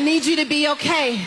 need you to be okay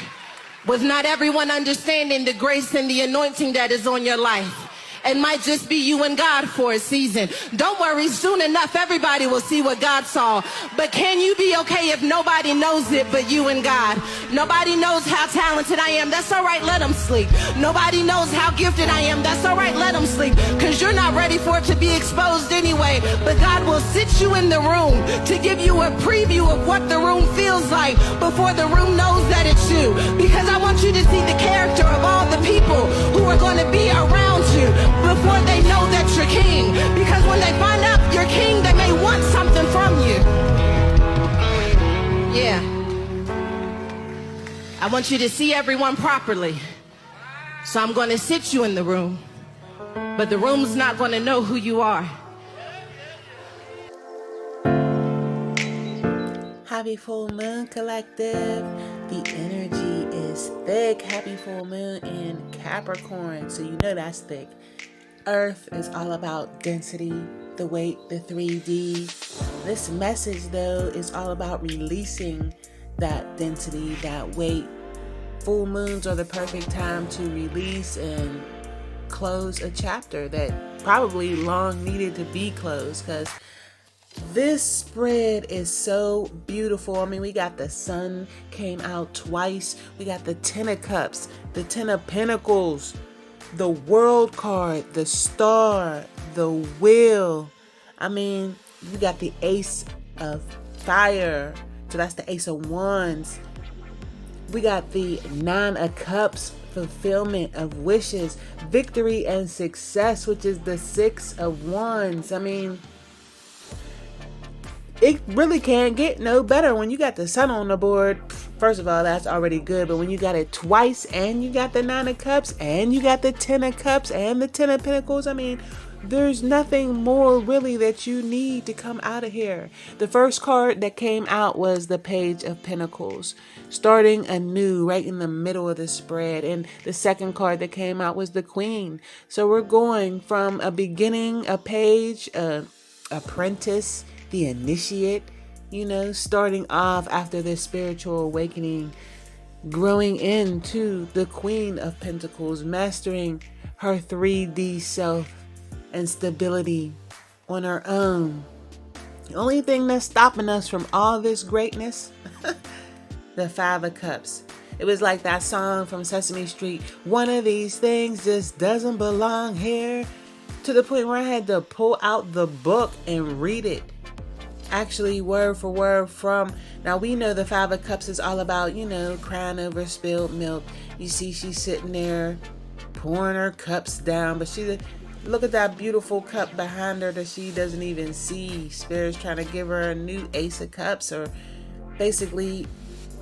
with not everyone understanding the grace and the anointing that is on your life. It might just be you and God for a season. Don't worry, soon enough everybody will see what God saw. But can you be okay if nobody knows it but you and God? Nobody knows how talented I am. That's all right, let them sleep. Nobody knows how gifted I am. That's all right, let them sleep. Because you're not ready for it to be exposed anyway. But God will sit you in the room to give you a preview of what the room feels like before the room knows that it's you. Because I want you to see the character of all the people who are going to be around you before they know that you're king. Because when they find out you're king, they may want something from you. Yeah. I want you to see everyone properly. So I'm going to sit you in the room. But the room's not going to know who you are. Happy full moon, collective. The energy is thick. Happy full moon in Capricorn. So you know that's thick. Earth is all about density, the weight, the 3D. This message, though, is all about releasing that density, that weight. Full moons are the perfect time to release and close a chapter that probably long needed to be closed, because this spread is so beautiful. I mean, we got the sun came out twice. We got the 10 of cups, the 10 of pentacles, the world card, the star, the wheel. I mean, you got the ace of fire. So that's the ace of wands. We got the 9 of cups, fulfillment of wishes, victory and success, which is the 6 of wands. I mean, it really can't get no better when you got the sun on the board. First of all, that's already good. But when you got it twice and you got the 9 of cups and you got the 10 of cups and the 10 of pentacles, I mean, there's nothing more really that you need to come out of here. The first card that came out was the Page of Pentacles, starting anew right in the middle of the spread. And the second card that came out was the Queen. So we're going from a beginning, a page, apprentice, the initiate, you know, starting off after this spiritual awakening, growing into the Queen of Pentacles, mastering her 3D self and stability on her own. The only thing that's stopping us from all this greatness, the 5 of Cups. It was like that song from Sesame Street, one of these things just doesn't belong here, to the point where I had to pull out the book and read it. Actually, word for word from, now we know the 5 of Cups is all about, you know, crying over spilled milk. You see she's sitting there pouring her cups down, but look at that beautiful cup behind her that she doesn't even see. Spirit's trying to give her a new Ace of Cups, or basically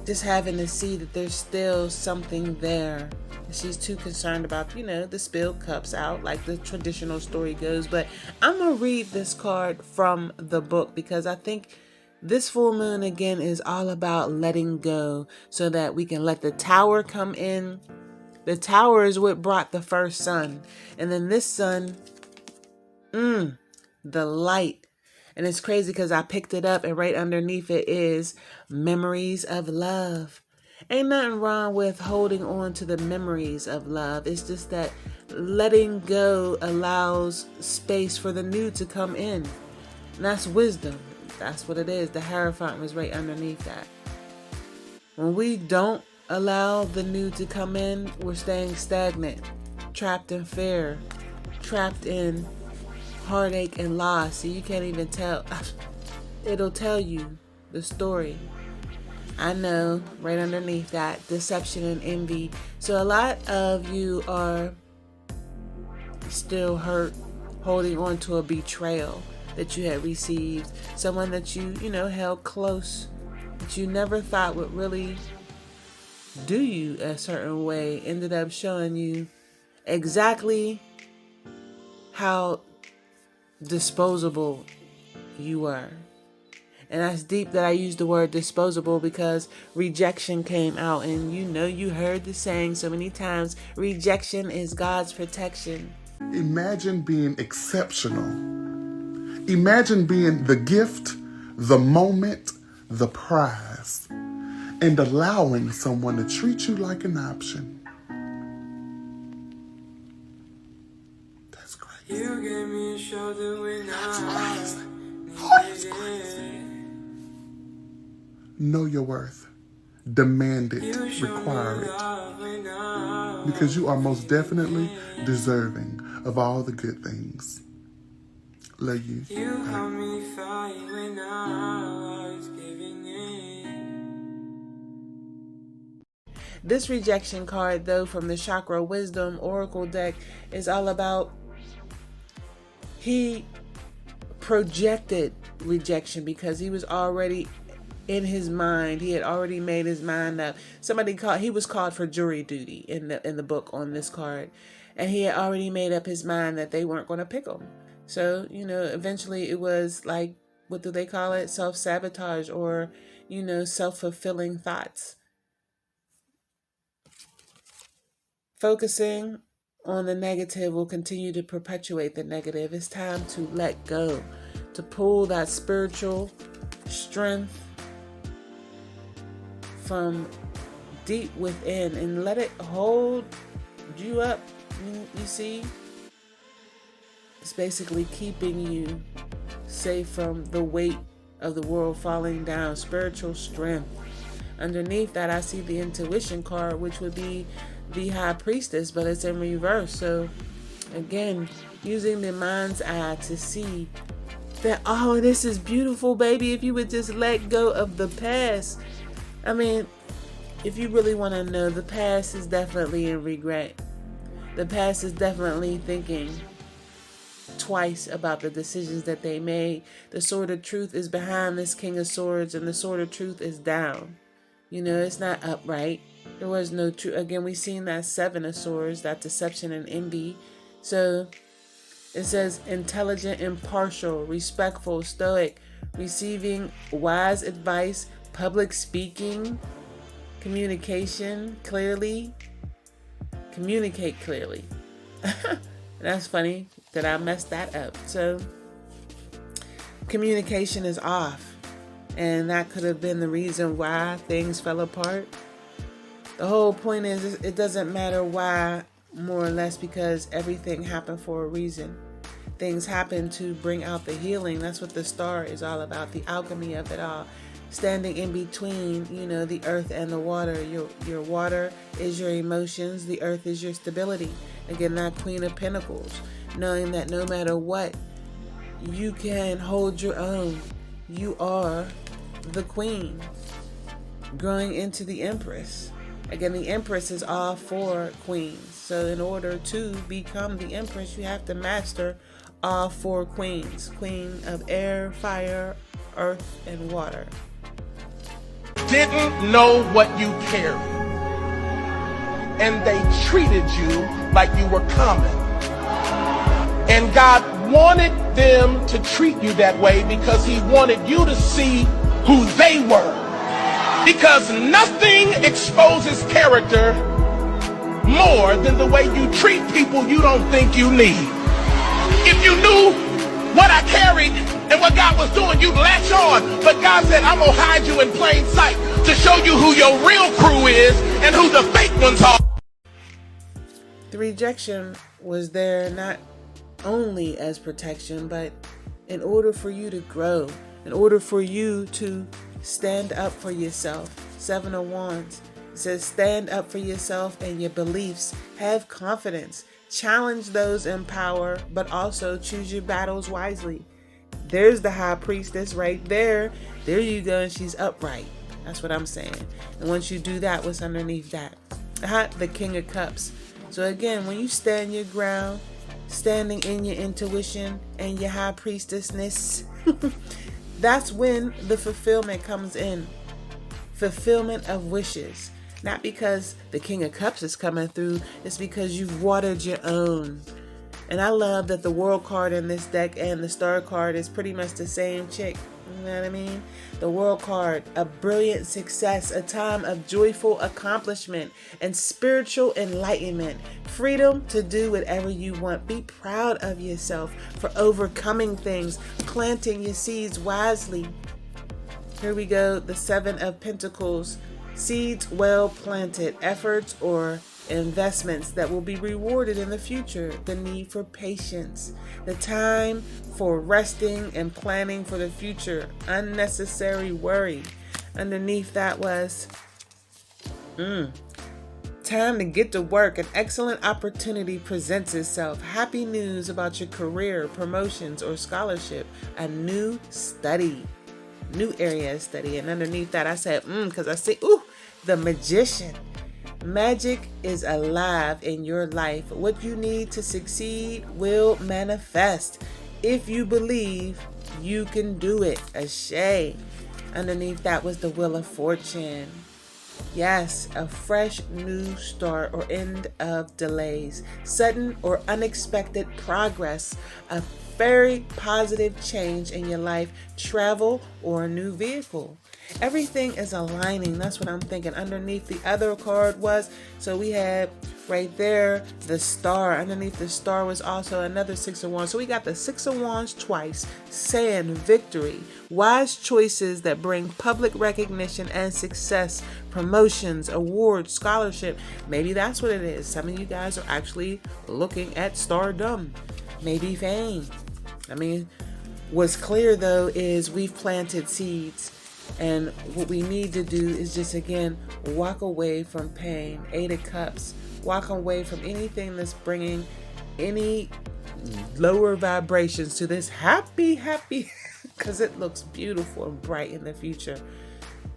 just having to see that there's still something there. She's too concerned about, you know, the spilled cups out, like the traditional story goes. But I'm going to read this card from the book, because I think this full moon, again, is all about letting go so that we can let the Tower come in. The Tower is what brought the first sun. And then this sun, the light. And it's crazy because I picked it up and right underneath it is memories of love. Ain't nothing wrong with holding on to the memories of love. It's just that letting go allows space for the new to come in. And that's wisdom. That's what it is. The Hierophant was right underneath that. When we don't allow the new to come in, we're staying stagnant, trapped in fear, trapped in heartache and loss. So you can't even tell. It'll tell you the story. I know, right underneath that, deception and envy. So a lot of you are still hurt, holding on to a betrayal that you had received. Someone that you held close, that you never thought would really do you a certain way, ended up showing you exactly how disposable you were. And that's deep that I use the word disposable, because rejection came out. And you heard the saying so many times, rejection is God's protection. Imagine being exceptional. Imagine being the gift, the moment, the prize. and allowing someone to treat you like an option. That's crazy. You gave me a shoulder when I That's crazy. Know your worth. Demand it. Require it. Because you are most definitely deserving of all the good things. Love you. You helped me fight when I was giving in. This rejection card, though, from the Chakra Wisdom Oracle deck is all about he projected rejection because he was already in his mind. He had already made his mind up. He was called for jury duty in the book on this card. And he had already made up his mind that they weren't going to pick him. So, eventually it was like, what do they call it? Self-sabotage or, self-fulfilling thoughts. Focusing on the negative will continue to perpetuate the negative. It's time to let go, to pull that spiritual strength from deep within and let it hold you up. You see, it's basically keeping you safe from the weight of the world falling down. Spiritual strength. Underneath that, I see the intuition card, which would be the High Priestess, but it's in reverse. So again, using the mind's eye to see that, oh, this is beautiful, baby. If you would just let go of the past. I mean, if you really want to know, the past is definitely in regret. The past is definitely thinking twice about the decisions that they made. The Sword of Truth is behind this King of Swords, and the Sword of Truth is down. It's not upright. There was no truth. Again, we've seen that Seven of Swords, that deception and envy. So it says intelligent, impartial, respectful, stoic, receiving wise advice, public speaking, communication clearly. Communicate clearly. That's funny that I messed that up. So communication is off. And that could have been the reason why things fell apart. The whole point is it doesn't matter why, more or less, because everything happened for a reason. Things happen to bring out the healing. That's what the star is all about, the alchemy of it all. Standing in between, the earth and the water. Your water is your emotions. The earth is your stability. Again, that Queen of Pentacles. Knowing that no matter what, you can hold your own. You are the queen. Growing into the Empress. Again, the Empress is all four queens. So in order to become the Empress, you have to master all four queens. Queen of air, fire, earth, and water. Didn't know what you carried, and they treated you like you were common. And God wanted them to treat you that way because he wanted you to see who they were. Because nothing exposes character more than the way you treat people you don't think you need. If you knew what I carried and what God was doing, you'd latch on. But God said, I'm going to hide you in plain sight to show you who your real crew is and who the fake ones are. The rejection was there not only as protection, but in order for you to grow, in order for you to stand up for yourself. Seven of Wands. It says stand up for yourself and your beliefs. Have confidence. Challenge those in power, but also choose your battles wisely. There's the High Priestess right there. There you go. And she's upright. That's what I'm saying. And once you do that, what's underneath that? The King of Cups. So again, when you stand your ground, standing in your intuition and your High Priestessness, that's when the fulfillment comes in. Fulfillment of wishes. Not because the King of Cups is coming through. It's because you've watered your own. And I love that the World card in this deck and the Star card is pretty much the same chick. You know what I mean? The World card, a brilliant success, a time of joyful accomplishment and spiritual enlightenment. Freedom to do whatever you want. Be proud of yourself for overcoming things, planting your seeds wisely. Here we go, the Seven of Pentacles. Seeds well planted, efforts or investments that will be rewarded in the future. The need for patience, the time for resting and planning for the future. Unnecessary worry. Underneath that was time to get to work. An excellent opportunity presents itself. Happy news about your career, promotions, or scholarship. A new study. New area of study. And underneath that I said, because I see, the magician. Magic is alive in your life. What you need to succeed will manifest. If you believe, you can do it. Ashay. Underneath that was the Wheel of Fortune. Yes, a fresh new start or end of delays. Sudden or unexpected progress. A very positive change in your life. Travel or a new vehicle. Everything is aligning. That's what I'm thinking. Underneath the other card was, so we had right there the star. Underneath the star was also another 6 of Wands. So we got the 6 of Wands twice, saying victory, wise choices that bring public recognition and success, promotions, awards, scholarship. Maybe that's what it is. Some of you guys are actually looking at stardom, maybe fame. I mean, what's clear though is we've planted seeds. And what we need to do is just, again, walk away from pain. 8 of Cups. Walk away from anything that's bringing any lower vibrations to this happy, because it looks beautiful and bright in the future.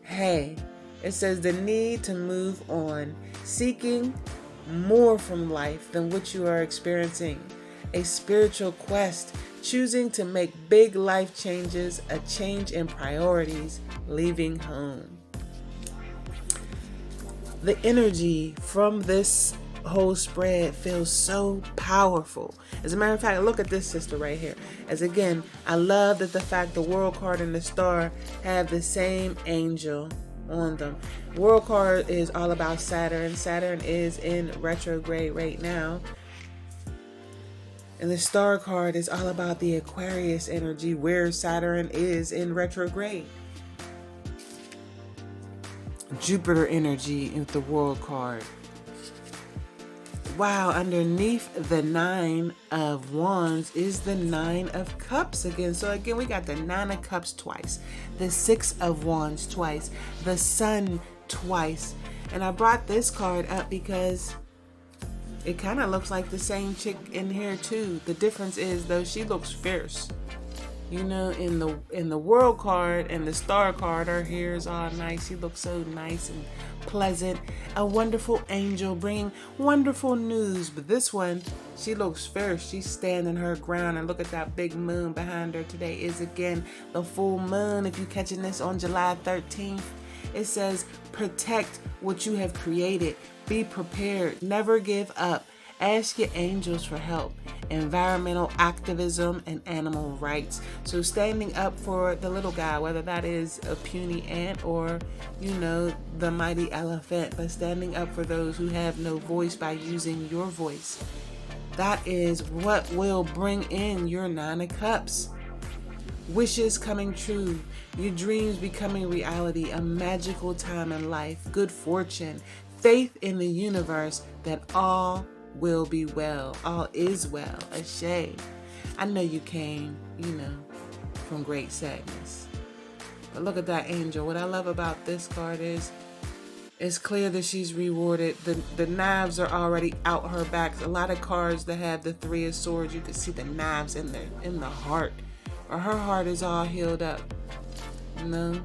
Hey, it says the need to move on, seeking more from life than what you are experiencing. A spiritual quest, choosing to make big life changes, a change in priorities, leaving home. The energy from this whole spread feels so powerful. As a matter of fact, look at this sister right here. As again, I love that the fact the World card and the Star have the same angel on them. World card is all about Saturn. Saturn is in retrograde right now. And the Star card is all about the Aquarius energy where Saturn is in retrograde. Jupiter energy with the World card. Wow, underneath the 9 of Wands is the 9 of Cups again. So again, we got the 9 of Cups twice, the 6 of Wands twice, the Sun twice. And I brought this card up because it kind of looks like the same chick in here too. The difference is though she looks fierce. You know, in the World card and the Star card, her hair is all nice. She looks so nice and pleasant. A wonderful angel bringing wonderful news. But this one, she looks fierce. She's standing her ground. And look at that big moon behind her. Today is again the full moon. If you're catching this on July 13th, it says protect what you have created. Be prepared. Never give up. Ask your angels for help. Environmental activism and animal rights. So standing up for the little guy, whether that is a puny ant or, you know, the mighty elephant, but standing up for those who have no voice by using your voice. That is what will bring in your 9 of Cups. Wishes coming true. Your dreams becoming reality. A magical time in life. Good fortune. Faith in the universe that all will be well. All is well. Ashay. I know you came, you know, from great sadness. But look at that angel. What I love about this card is it's clear that she's rewarded. The knives are already out her back. A lot of cards that have the 3 of Swords, you can see the knives in the heart. Or her heart is all healed up. You know?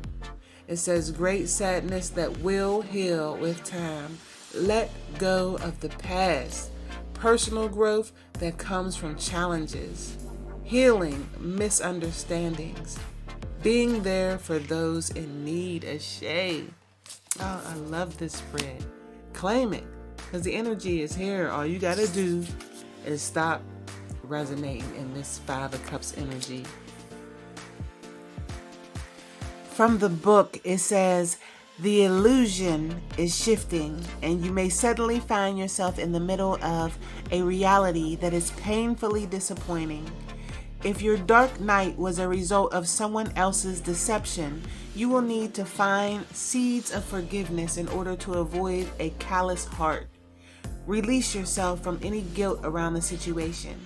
It says great sadness that will heal with time. Let go of the past. Personal growth that comes from challenges, healing misunderstandings, being there for those in need. Ashay. Oh, I love this spread. Claim it, because the energy is here. All you gotta do is stop resonating in this 5 of Cups energy. From the book, it says, the illusion is shifting, and you may suddenly find yourself in the middle of a reality that is painfully disappointing. If your dark night was a result of someone else's deception, you will need to find seeds of forgiveness in order to avoid a callous heart. Release yourself from any guilt around the situation.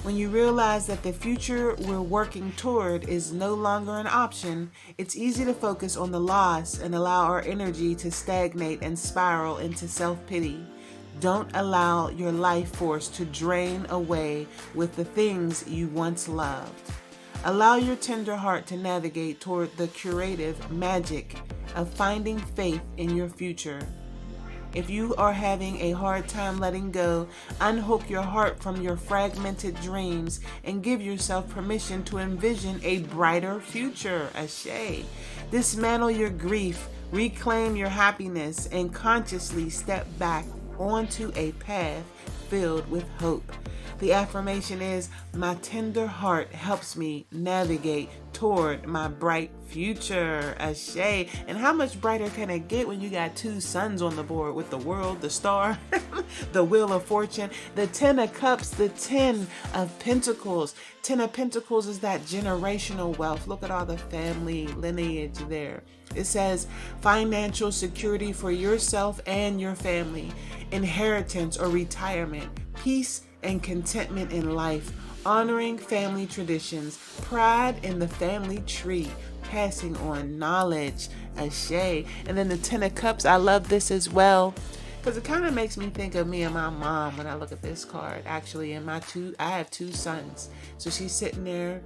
When you realize that the future we're working toward is no longer an option, it's easy to focus on the loss and allow our energy to stagnate and spiral into self-pity. Don't allow your life force to drain away with the things you once loved. Allow your tender heart to navigate toward the curative magic of finding faith in your future. If you are having a hard time letting go, unhook your heart from your fragmented dreams and give yourself permission to envision a brighter future. Ashe. Dismantle your grief, reclaim your happiness, and consciously step back onto a path filled with hope. The affirmation is, my tender heart helps me navigate toward my bright future. Ashe. And how much brighter can it get when you got two suns on the board with the world, the star, the wheel of fortune, the 10 of cups, the 10 of pentacles. 10 of pentacles is that generational wealth. Look at all the family lineage there. It says financial security for yourself and your family, inheritance or retirement, peace and contentment in life, honoring family traditions, pride in the family tree, passing on knowledge. Ashe. And then the 10 of cups, I love this as well because it kind of makes me think of me and my mom when I look at this card. Actually, I have two sons, so she's sitting there,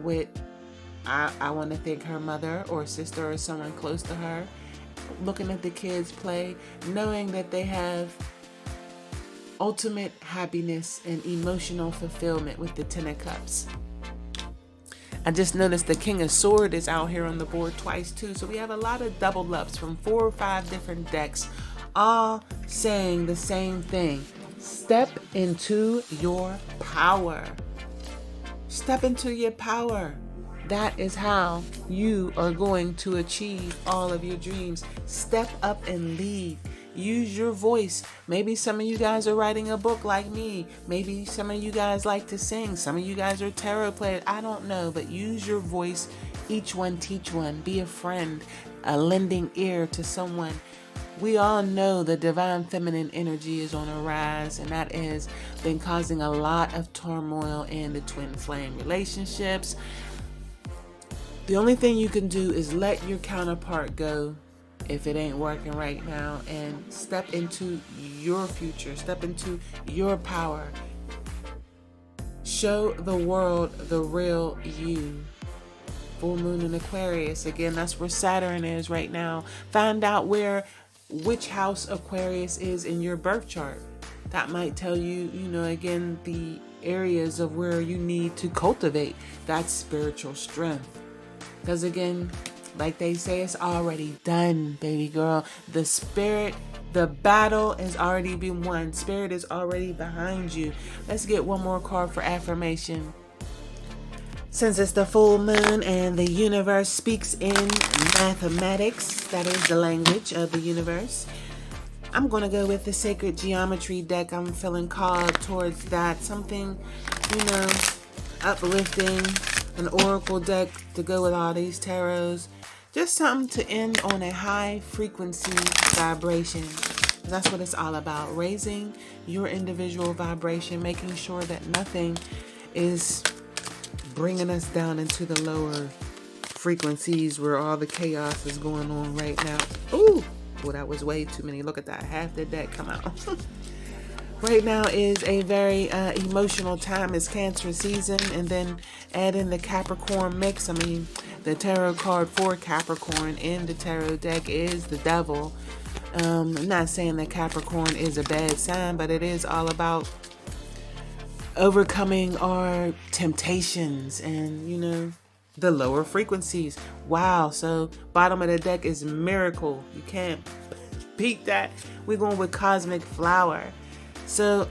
with I want to think her mother or sister or someone close to her, looking at the kids play, knowing that they have ultimate happiness and emotional fulfillment with the 10 of cups. I just noticed the King of Swords is out here on the board twice too. So we have a lot of double ups from 4 or 5 different decks, all saying the same thing. Step into your power. Step into your power. That is how you are going to achieve all of your dreams. Step up and lead. Use your voice. Maybe some of you guys are writing a book like me. Maybe some of you guys like to sing. Some of you guys are tarot players. I don't know, but use your voice. Each one teach one. Be a friend, a lending ear to someone. We all know the divine feminine energy is on a rise, and that has been causing a lot of turmoil in the twin flame relationships. The only thing you can do is let your counterpart go if it ain't working right now, and step into your future, step into your power. Show the world the real you. Full moon in Aquarius, again, that's where Saturn is right now. Find out which house Aquarius is in your birth chart. That might tell you, again, the areas of where you need to cultivate that spiritual strength. Because again, like they say, it's already done, baby girl. The battle has already been won. Spirit is already behind you. Let's get one more card for affirmation. Since it's the full moon and the universe speaks in mathematics, that is the language of the universe, I'm going to go with the sacred geometry deck. I'm feeling called towards that. Something, uplifting, an oracle deck to go with all these tarots. Just something to end on a high frequency vibration. That's what it's all about. Raising your individual vibration, making sure that nothing is bringing us down into the lower frequencies where all the chaos is going on right now. Ooh, well, that was way too many. Look at that. Half the deck come out. Right now is a very emotional time. It's Cancer season, and then add in the Capricorn mix. I mean, the tarot card for Capricorn in the tarot deck is the Devil. I'm not saying that Capricorn is a bad sign, but it is all about overcoming our temptations and, the lower frequencies. Wow. So bottom of the deck is Miracle. You can't beat that. We're going with Cosmic Flower. So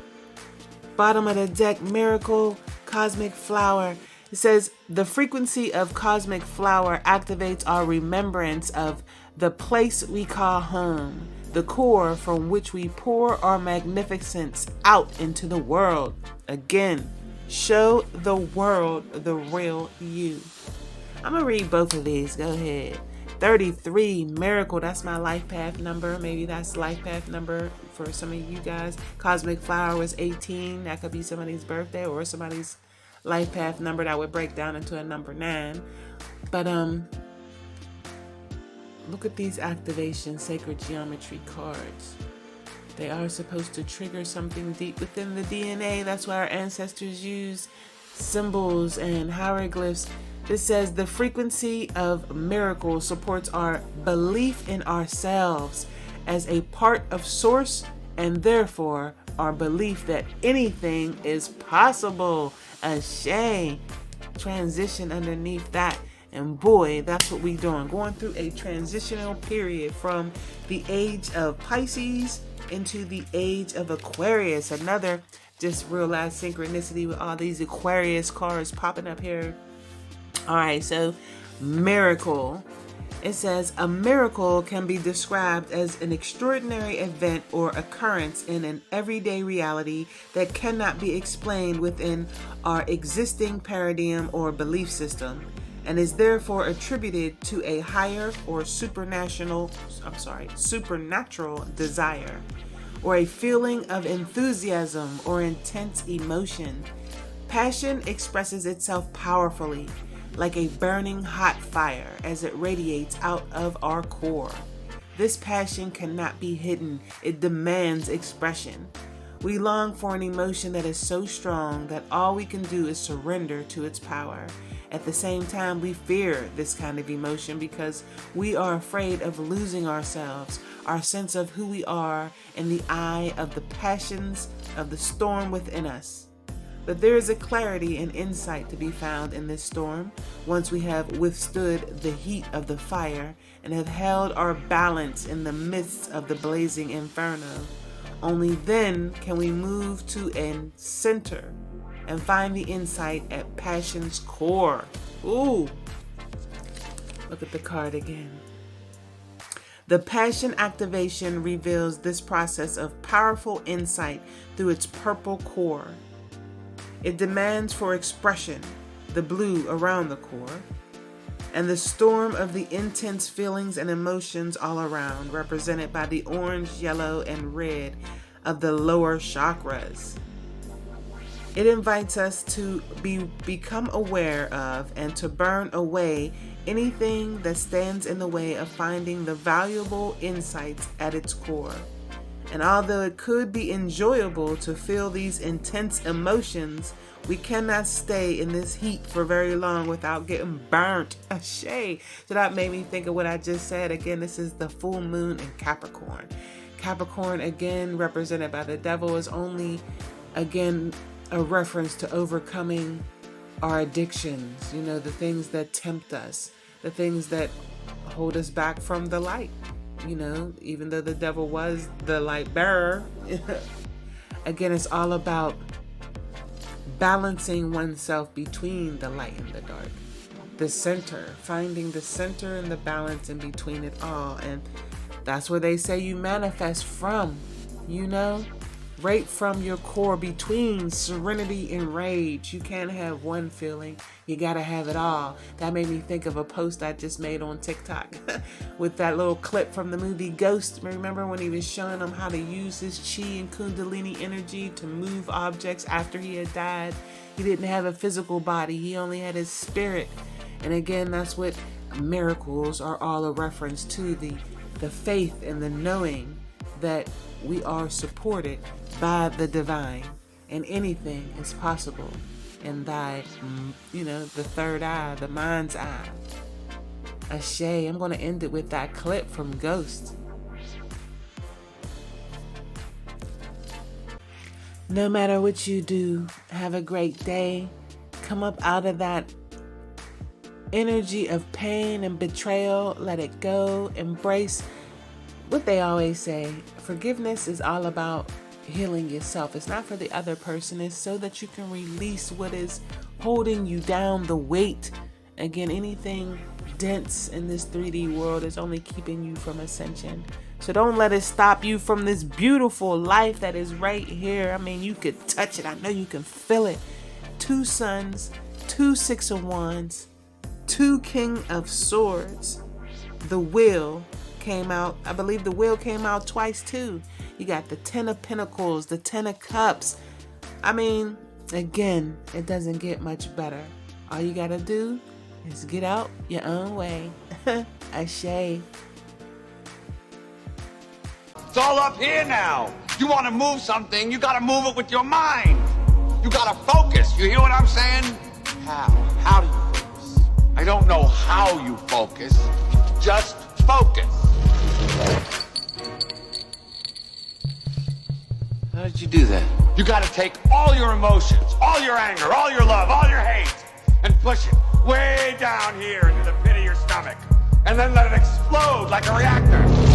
bottom of the deck, Miracle, Cosmic Flower. It says the frequency of Cosmic Flower activates our remembrance of the place we call home, the core from which we pour our magnificence out into the world. Again, Show the world the real you. I'm going to read both of these. Go ahead. 33, miracle. That's my life path number. Maybe that's life path number for some of you guys. Cosmic flower was 18. That could be somebody's birthday or somebody's life path number that would break down into a number 9. But look at these activation sacred geometry cards. They are supposed to trigger something deep within the DNA. That's why our ancestors use symbols and hieroglyphs. This says the frequency of miracles supports our belief in ourselves as a part of source, and therefore our belief that anything is possible. Ashe. Transition underneath that. And boy, that's what we're doing. Going through a transitional period from the age of Pisces into the age of Aquarius. Another just real life synchronicity with all these Aquarius cards popping up here. All right, so miracle. It says a miracle can be described as an extraordinary event or occurrence in an everyday reality that cannot be explained within our existing paradigm or belief system, and is therefore attributed to a higher or supernatural desire, or a feeling of enthusiasm or intense emotion. Passion expresses itself powerfully, like a burning hot fire as it radiates out of our core. This passion cannot be hidden. It demands expression. We long for an emotion that is so strong that all we can do is surrender to its power. At the same time, we fear this kind of emotion because we are afraid of losing ourselves, our sense of who we are, in the eye of the passions of the storm within us. But there is a clarity and insight to be found in this storm once we have withstood the heat of the fire and have held our balance in the midst of the blazing inferno. Only then can we move to a center and find the insight at passion's core. Ooh, look at the card again. The passion activation reveals this process of powerful insight through its purple core. It demands for expression, the blue around the core, and the storm of the intense feelings and emotions all around, represented by the orange, yellow, and red of the lower chakras. It invites us to become aware of and to burn away anything that stands in the way of finding the valuable insights at its core. And although it could be enjoyable to feel these intense emotions, we cannot stay in this heat for very long without getting burnt. Ashe. So that made me think of what I just said. Again, this is the full moon in Capricorn. Capricorn, again, represented by the devil, is only, again, a reference to overcoming our addictions, the things that tempt us, the things that hold us back from the light. Even though the devil was the light bearer, again, it's all about balancing oneself between the light and the dark. The center, finding the center and the balance in between it all. And that's where they say you manifest from, right from your core, between serenity and rage. You can't have one feeling. You gotta have it all. That made me think of a post I just made on TikTok with that little clip from the movie Ghost. Remember when he was showing them how to use his chi and kundalini energy to move objects after he had died? He didn't have a physical body. He only had his spirit. And again, that's what miracles are all a reference to, the faith and the knowing that we are supported by the divine, and anything is possible in thy, the third eye, the mind's eye. Ashe. I'm going to end it with that clip from Ghost. No matter what you do, have a great day. Come up out of that energy of pain and betrayal. Let it go. Embrace what they always say. Forgiveness is all about healing yourself. It's not for the other person. It's so that you can release what is holding you down, the weight. Again, anything dense in this 3D world is only keeping you from ascension. So don't let it stop you from this beautiful life that is right here. I mean, you could touch it. I know you can feel it. got 2 suns, 2 6 of wands, 2 king of swords. The wheel came out. I believe the wheel came out twice too. You got the 10 of pentacles, the 10 of cups. I mean, again, it doesn't get much better. All you gotta do is get out your own way. Ashe. It's all up here now. You want to move something, you got to move it with your mind. You got to focus. You hear what I'm saying? How? How do you focus? I don't know how you focus. Just focus. How did you do that? You got to take all your emotions, all your anger, all your love, all your hate, and push it way down here into the pit of your stomach. And then let it explode like a reactor.